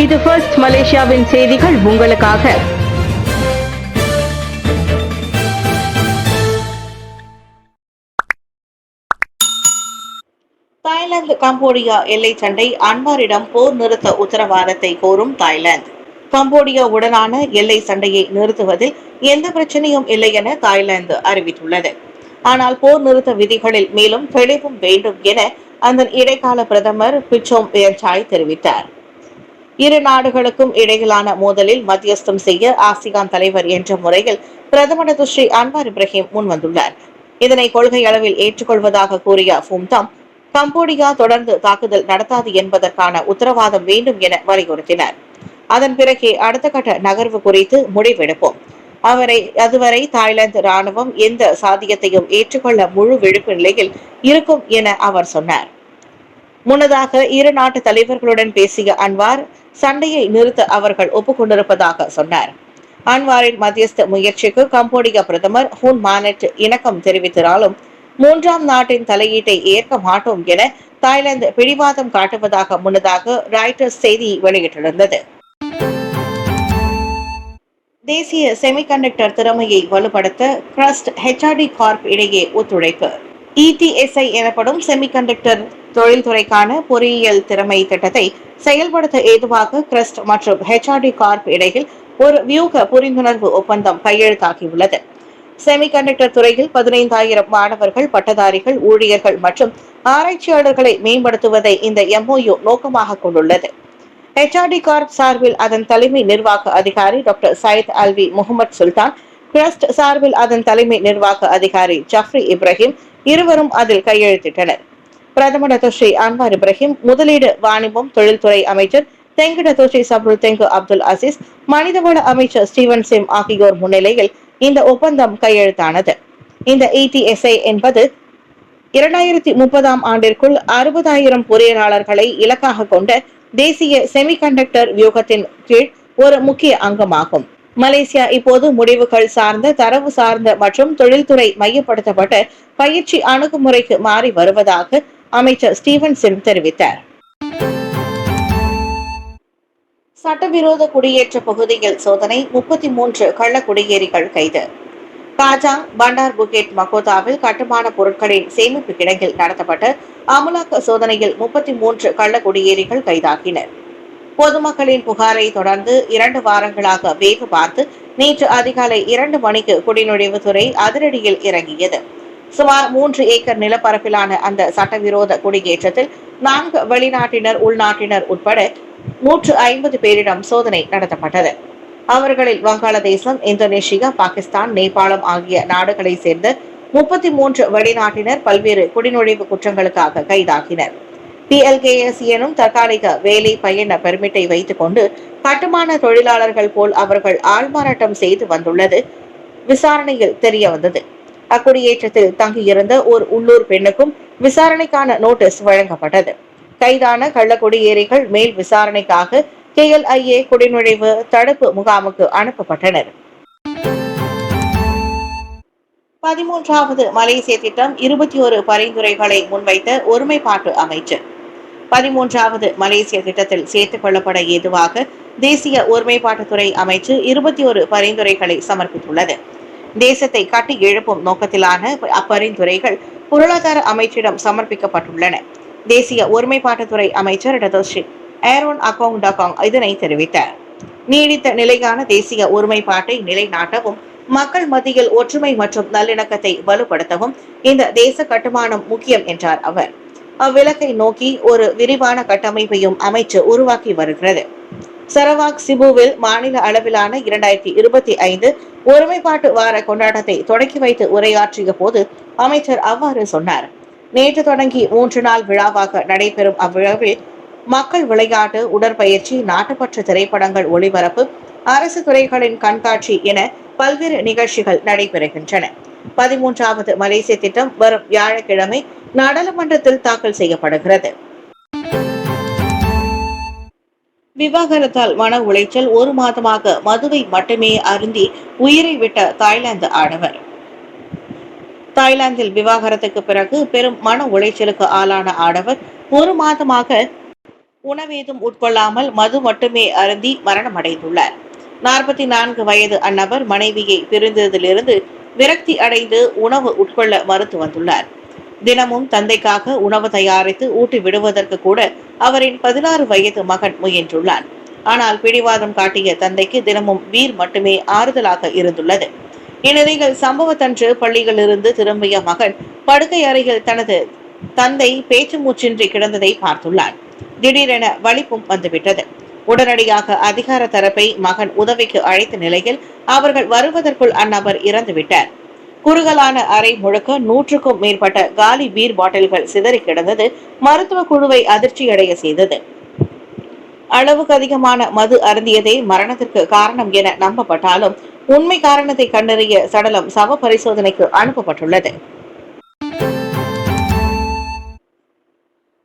இது ஃபர்ஸ்ட் மலேசியாவின் செய்திகள் உங்களுக்காக. தாய்லாந்து கம்போடியா எல்லை சண்டை, அன்வாரிடம் போர் நிறுத்த உத்தரவாதத்தை கோரும் தாய்லாந்து. கம்போடியாவுடனான எல்லை சண்டையை நிறுத்துவதில் எந்த பிரச்சனையும் இல்லை என தாய்லாந்து அறிவித்துள்ளது. ஆனால் போர் நிறுத்த விதிகளில் மேலும் தெளிவும் வேண்டும் என அதன் இடைக்கால பிரதமர் பிச்சோம் வியன்சாய் தெரிவித்தார். இரு நாடுகளுக்கும் இடையிலான மோதலில் மத்தியஸ்தம் செய்ய ஆசியான் தலைவர் என்ற முறையில் பிரதமர் ஸ்ரீ அன்வார் இப்ராஹிம் முன்வந்துள்ளார். இதனை கொள்கை அளவில் ஏற்றுக்கொள்வதாக கூறிய ஃபும்தாம், கம்போடியா தொடர்ந்து தாக்குதல் நடத்தாது என்பதற்கான உத்தரவாதம் வேண்டும் என வலியுறுத்தினார். அதன் பிறகே அடுத்த கட்ட நகர்வு குறித்து முடிவெடுப்போம். அதுவரை தாய்லாந்து ராணுவம் எந்த சாத்தியத்தையும் ஏற்றுக்கொள்ள முழு விழிப்பு நிலையில் இருக்கும் என அவர் சொன்னார். முன்னதாக இரு நாட்டு தலைவர்களுடன் பேசிய அன்வார், சண்டையை நிறுத்த அவர்கள் ஒப்புக்கொண்டிருப்பதாக சொன்னார். அன்வாரின் மத்தியஸ்த முயற்சிக்கு கம்போடியா பிரதமர் ஹூன் மானட் இணக்கம் தெரிவித்தாலும் மூன்றாம் நாட்டின் தலையீட்டை ஏற்க மாட்டோம் என தாய்லாந்து பிடிவாதம் காட்டுவதாக முன்னதாக ராய்டர்ஸ் செய்தி வெளியிட்டிருந்தது. தேசிய செமிகண்டக்டர் திறமையை வலுப்படுத்த கிரஸ்ட் HRD கார்ப் இடையே ஒத்துழைப்பு. ETSI எனப்படும் செமிகண்டக்டர் தொழில்துறைக்கான பொறியியல் திறமை திட்டத்தை செயல்படுத்த ஏதுவாக கிரஸ்ட் மற்றும் HRD கார்ப் இடையில் ஒரு வியூக புரிந்துணர்வு ஒப்பந்தம் கையெழுத்தாகியுள்ளது. செமிகண்டக்டர் துறையில் 15,000 மாணவர்கள், பட்டதாரிகள், ஊழியர்கள் மற்றும் ஆராய்ச்சியாளர்களை மேம்படுத்துவதை இந்த MOU நோக்கமாக கொண்டுள்ளது. HRD கார்ப் சார்பில் அதன் தலைமை நிர்வாக அதிகாரி டாக்டர் சயத் அல்வி முகமது சுல்தான், கிரஸ்ட் சார்பில் அதன் தலைமை நிர்வாக அதிகாரி ஜஃப்ரி இப்ராஹிம் இருவரும் அதில் கையெழுத்திட்டனர். பிரதமர் ஸ்ரீ அன்வார் இப்ராஹிம், முதலீடு, வாணிபம், தொழில்துறை அமைச்சர் தெங்கு டத்தோஸ்ரீ சப்ருல் தெங்கு அப்துல் அசீஸ், மனிதவள அமைச்சர் ஸ்டீவன் சிம் ஆகியோர் முன்னிலையில் இந்த ஒப்பந்தம் கையெழுத்தானது. இந்த ETSI என்பது 2030 ஆண்டிற்குள் 60,000 பொறியியலாளர்களை இலக்காக கொண்ட தேசிய செமிகண்டக்டர் வியூகத்தின் கீழ் ஒரு முக்கிய அங்கமாகும். மலேசியா இப்போது முடிவுகள் சார்ந்த, தரவு சார்ந்த மற்றும் தொழில்துறை மையப்படுத்தப்பட்ட பயிற்சி அணுகுமுறைக்கு மாறி வருவதாக அமைச்சர் ஸ்டீவன் சிம் தெரிவித்தார். சட்டவிரோத குடியேற்ற பகுதியில் சோதனை, 33 கள்ள குடியேறிகள் கைது. காஜாங் பண்டார் புகேட் மகோதாவில் கட்டுமான பொருட்களின் சேமிப்பு கிடங்கில் நடத்தப்பட்ட அமலாக்க சோதனையில் 33 கள்ள குடியேறிகள் கைதாகினர். பொதுமக்களின் புகாரை தொடர்ந்து 2 வாரங்களாக வேவு பார்த்து நேற்று அதிகாலை 2 மணிக்கு குடிநுழைவுத்துறை அதிரடியில் இறங்கியது. சுமார் 3 ஏக்கர் நிலப்பரப்பிலான அந்த சட்டவிரோத குடியேற்றத்தில் 4 வெளிநாட்டினர், உள்நாட்டினர் உட்பட 150 பேரிடம் சோதனை நடத்தப்பட்டது. அவர்களில் வங்காளதேசம், இந்தோனேஷியா, பாகிஸ்தான், நேபாளம் ஆகிய நாடுகளை சேர்ந்த 33 வெளிநாட்டினர் பல்வேறு குடிநுழைவு குற்றங்களுக்காக கைதாகினர். PLKS எனும் தற்காலிக வேலை பயண பெர்மிட்டை வைத்துக் கொண்டு கட்டுமான தொழிலாளர்கள் போல் அவர்கள் ஆள்மாறாட்டம் செய்து வந்துள்ளது விசாரணையில் தெரிய வந்தது. அக்குடியேற்றத்தில் தங்கியிருந்த ஒரு உள்ளூர் பெண்ணுக்கும் விசாரணைக்கான நோட்டீஸ் வழங்கப்பட்டது. கைதான கள்ளக்குடியேறிகள் மேல் விசாரணைக்காக KLIA குடிநுழைவு தடுப்பு முகாமுக்கு அனுப்பப்பட்டனர். 13வது மலேசிய திட்டம் 21 பரிந்துரைகளை முன்வைத்த ஒருமைப்பாட்டு அமைச்சர். 13வது மலேசிய திட்டத்தில் சேர்த்துக் கொள்ளப்பட ஏதுவாக தேசிய ஒருமைப்பாட்டுத்துறை அமைச்சு 21 பரிந்துரைகளை சமர்ப்பித்துள்ளது. தேசத்தை கட்டி எழுப்பும் நோக்கத்திலான அப்பரிந்துரைகள் பொருளாதார அமைச்சிடம் சமர்ப்பிக்கப்பட்டுள்ளன. தேசிய ஒருமைப்பாட்டுத்துறை அமைச்சர் டத்தோஸ்ரீ ஏரோன் அகோங் டகாங் இதனை தெரிவித்தார். நீடித்த நிலையான தேசிய ஒருமைப்பாட்டை நிலைநாட்டவும், மக்கள் மத்தியில் ஒற்றுமை மற்றும் நல்லிணக்கத்தை வலுப்படுத்தவும் இந்த தேச கட்டுமானம் முக்கியம் என்றார் அவர். அவ்விலக்கை நோக்கி ஒரு விரிவான கட்டமைப்பையும் அமைச்சு உருவாக்கி வருகிறது. சரவாக் சிபுவில் மாநில அளவிலான 2025 ஒருமைப்பாட்டு வார கொண்டாட்டத்தை தொடக்கி வைத்து உரையாற்றிய போது அமைச்சர் அவ்வாறு சொன்னார். நேற்று தொடங்கி 3 நாள் விழாவாக நடைபெறும் அவ்விழாவில் மக்கள் விளையாட்டு, உடற்பயிற்சி, நாட்டுப்பற்று திரைப்படங்கள் ஒளிபரப்பு, அரசு துறைகளின் கண்காட்சி என பல்வேறு நிகழ்ச்சிகள் நடைபெறுகின்றன. 13வது மலேசிய திட்டம் வரும் வியாழக்கிழமை நாடாளுமன்றத்தில் தாக்கல் செய்யப்படுகிறது. விவாகரத்தால் மன உளைச்சல், 1 மாதமாக மதுவை மட்டுமே அருந்தி உயிரை விட்ட தாய்லாந்து ஆடவர். தாய்லாந்தில் விவாகரத்துக்கு பிறகு பெரும் மன உளைச்சலுக்கு ஆளான ஆடவர் 1 மாதமாக உணவேதும் உட்கொள்ளாமல் மது மட்டுமே அருந்தி மரணமடைந்துள்ளார். 44 வயது அந்நபர் மனைவியை பிரிந்ததிலிருந்து விரக்தி அடைந்து உணவு உட்கொள்ள மறுத்து வந்துள்ளார். தினமும் தந்தைக்காக உணவு தயாரித்து ஊட்டி விடுவதற்கு கூட அவரின் 16 வயது மகன் முயன்றுள்ளார். ஆனால் பிடிவாதம் காட்டிய தந்தைக்கு தினமும் பீர் மட்டுமே ஆறுதலாக இருந்துள்ளது. இந்நிலையில் சம்பவத்தன்று பள்ளியிலிருந்து திரும்பிய மகன் படுக்கை அறையில் தனது தந்தை பேச்சு மூச்சின்றி கிடந்ததை பார்த்துள்ளார். திடீரென வலிப்பும் வந்துவிட்டது. உடனடியாக அதிகார தரப்பை மகன் உதவிக்கு அழைத்த நிலையில் அவர்கள் வருவதற்குள் அந்நபர் இறந்துவிட்டார். குறுகலான அறை முழுக்க 100க்கும் மேற்பட்ட காலி பீர் பாட்டில்கள் சிதறி கிடந்தது மருத்துவ குழுவை அதிர்ச்சியடைய செய்தது. அளவுக்கு அதிகமான மது அருந்தியதே மரணத்திற்கு காரணம் என நம்பப்பட்டாலும் உண்மை காரணத்தை கண்டறிய சடலம் சவ பரிசோதனைக்கு அனுப்பப்பட்டுள்ளது.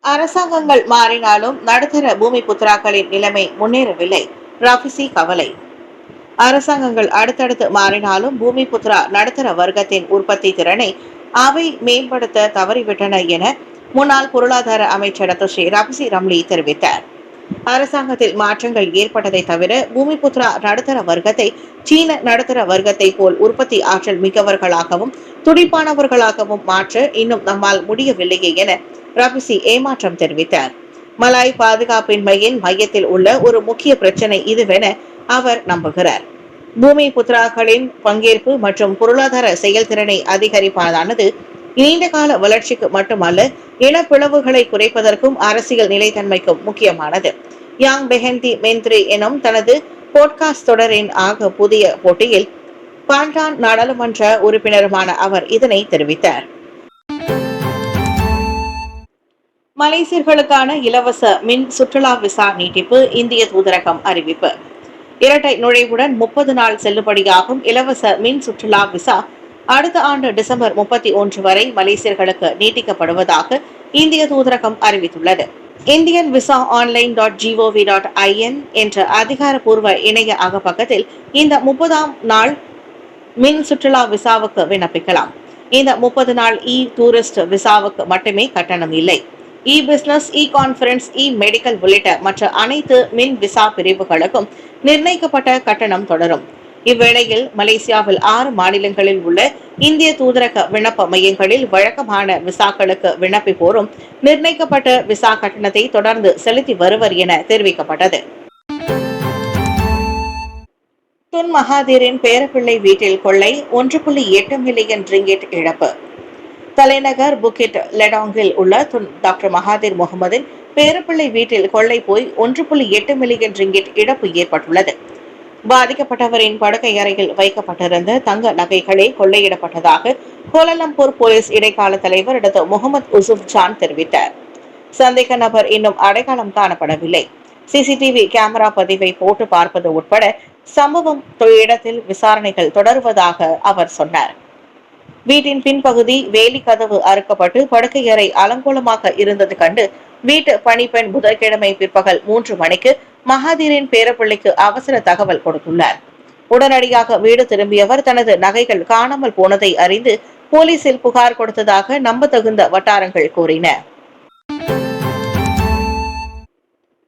அரசாங்கங்கள் மாறினாலும் நடுத்தர பூமி புத்திராக்களின் நிலைமை முன்னேறவில்லை. ராபிசி கவலை. அரசாங்கங்கள் அடுத்தடுத்து மாறினாலும் பூமி புத்ரா நடுத்தர வர்க்கத்தின் உற்பத்தி திறனை அவை மேம்படுத்த தவறிவிட்டன என முன்னாள் பொருளாதார அமைச்சர் ஸ்ரீ ராபிசி ரம்லி தெரிவித்தார். அரசாங்கத்தில் மாற்றங்கள் ஏற்பட்டதை தவிர பூமி புத்ரா நடுத்தர வர்க்கத்தை சீன நடுத்தர வர்க்கத்தை போல் உற்பத்தி ஆற்றல் மிக்கவர்களாகவும் துடிப்பானவர்களாகவும் மாற்ற இன்னும் நம்மால் முடியவில்லையே என ராபிசி ஏமாற்றம் தெரிவித்தார். மலாய் பாதுகாப்பின்மையின் மையத்தில் உள்ள ஒரு முக்கிய பிரச்சனை இதுவென அவர் நம்புகிறார். பூமி புத்ராக்களின் பங்கேற்பு மற்றும் பொருளாதார செயல்திறனை அதிகரிப்பதானது நீண்ட கால வளர்ச்சிக்கு மட்டுமல்ல, இனப்பிளவுகளை குறைப்பதற்கும் அரசியல் நிலைத்தன்மைக்கும் முக்கியமானது. யாங் பெஹந்தி மென்த்ரி எனும் தனது போட்காஸ்ட் தொடரின் ஆக புதிய போட்டியில் பாண்டான் நாடாளுமன்ற உறுப்பினருமான அவர் இதனை தெரிவித்தார். மலேசியர்களுக்கான இலவச மின் சுற்றுலா விசா நீட்டிப்பு இந்திய தூதரகம் அறிவிப்பு. இரட்டை நுழைவுடன் 30 நாள் செல்லுபடியாகும் இலவச மின் சுற்றுலா விசா அடுத்த ஆண்டு டிசம்பர் 31 வரை மலேசியர்களுக்கு நீட்டிக்கப்படுவதாக இந்திய தூதரகம் அறிவித்துள்ளது. இந்தியன் விசா online.gov.in என்ற அதிகாரப்பூர்வ இணைய அகப்பக்கத்தில் இந்த 30ஆம் நாள் மின் சுற்றுலா விசாவுக்கு விண்ணப்பிக்கலாம். இந்த 30 நாள் டூரிஸ்ட் விசாவுக்கு மட்டுமே கட்டணம் இல்லை. பிசினஸ், கான்ஃபரன்ஸ், மெடிக்கல் உள்ளிட்ட மற்ற அனைத்து மின் விசா பிரிவுகளுக்கும் நிர்ணயிக்கப்பட்ட கட்டணம் தொடரும். இவ்வேளையில் மலேசியாவில் 6 மாநிலங்களில் உள்ள இந்திய தூதரக விண்ணப்ப மையங்களில் வழக்கமான விசாக்களுக்கு விண்ணப்பிப்போரும் நிர்ணயிக்கப்பட்ட விசா கட்டணத்தை தொடர்ந்து செலுத்தி வருவர் என தெரிவிக்கப்பட்டது. துன் மகாதீரின் பேரப்பிள்ளை வீட்டில் கொள்ளை, 1.8 மில்லியன் ரிங்கிட் இழப்பு. தலைநகர் புக்கிட் லெடாங்கில் உள்ள டாக்டர் மகாதீர் முகமதின் பேரப்பிள்ளை வீட்டில் கொள்ளை போய் 1.8 மில்லியன் ரிங்கிட் இழப்பு ஏற்பட்டுள்ளது. பாதிக்கப்பட்டவரின் படுக்கை அறையில் வைக்கப்பட்டிருந்த தங்க நகைகளே கொள்ளையிடப்பட்டதாக கோலாலம்பூர் போலீஸ் இடைக்கால தலைவர் முகமது உசுப் ஜான் தெரிவித்தார். சந்தேக நபர் இன்னும் அடையாளம் காணப்படவில்லை. சிசிடிவி கேமரா பதிவை போட்டு பார்ப்பது உட்பட சம்பவம் இடத்தில் விசாரணைகள் தொடர்வதாக அவர் சொன்னார். வீட்டின் பின்பகுதி வேலி கதவு அறுக்கப்பட்டு படுக்கையறை அலங்கோலமாக இருந்தது கண்டு வீட்டு பணிப்பெண் புதன்கிழமை பிற்பகல் 3 மணிக்கு மகாதீரின் பேரப்பிள்ளைக்கு அவசர தகவல் கொடுத்துள்ளார். உடனடியாக வீடு திரும்பியவர் தனது நகைகள் காணாமல் போனதை அறிந்து போலீசில் புகார் கொடுத்ததாக நம்பத்தகுந்த வட்டாரங்கள் கூறின.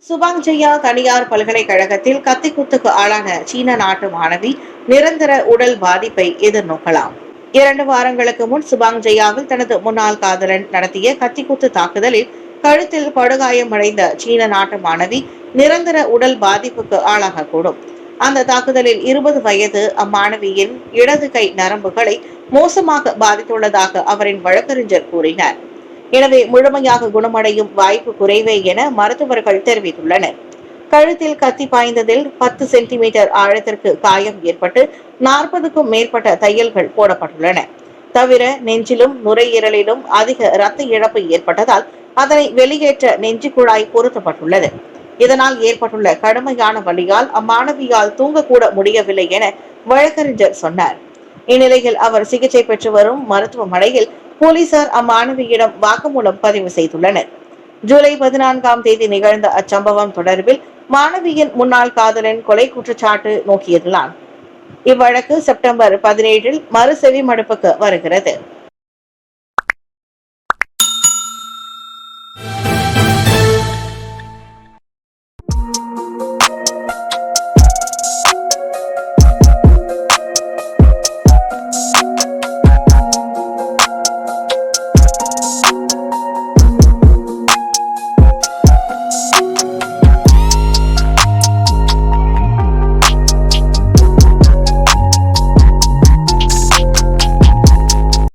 சுபாங் ஜெயா தனியார் பல்கலைக்கழகத்தில் கத்திக்குத்துக்கு ஆளான சீன நாட்டு மாணவி நிரந்தர உடல் பாதிப்பை எதிர்நோக்கலாம். 2 வாரங்களுக்கு முன் சுபாங் ஜெயாவில் தனது முன்னாள் காதலன் நடத்திய கத்திக்குத்து தாக்குதலில் கழுத்தில் படுகாயமடைந்த சீன நாட்டு மாணவி நிரந்தர உடல் பாதிப்புக்கு ஆளாகக்கூடும். அந்த தாக்குதலில் 20 வயது அம்மாணவியின் இடது கை நரம்புகளை மோசமாக பாதித்துள்ளதாக அவரின் வழக்கறிஞர் கூறினார். எனவே முழுமையாக குணமடையும் வாய்ப்பு குறைவே என மருத்துவர்கள் தெரிவித்துள்ளனர். கழுத்தில் கத்தி பாய்ந்ததில் 10 சென்டிமீட்டர் ஆழத்திற்கு காயம் ஏற்பட்டு 40க்கும் மேற்பட்ட தையல்கள் போடப்பட்டுள்ளன. தவிர நெஞ்சிலும் நுரையீரலிலும் அதிக இரத்த இழப்பு ஏற்பட்டதால் அதனை வெளியேற்ற நெஞ்சு குழாய் பொருத்தப்பட்டுள்ளது. இதனால் ஏற்பட்டுள்ள கடுமையான வலியால் அம்மாணவியால் தூங்கக்கூட முடியவில்லை என வழக்கறிஞர் சொன்னார். இந்நிலையில் அவர் சிகிச்சை பெற்று வரும் மருத்துவமனையில் போலீசார் அம்மாணவியிடம் வாக்குமூலம் பதிவு செய்துள்ளனர். ஜூலை 14ஆம் தேதி நிகழ்ந்த அச்சம்பவம் தொடர்பில் மாணவியின் முன்னாள் காதலன் கொலை குற்றச்சாட்டு நோக்கியதுதான். இவ்வழக்கு செப்டம்பர் 17 மறு செவிமடுப்புக்கு வருகிறது.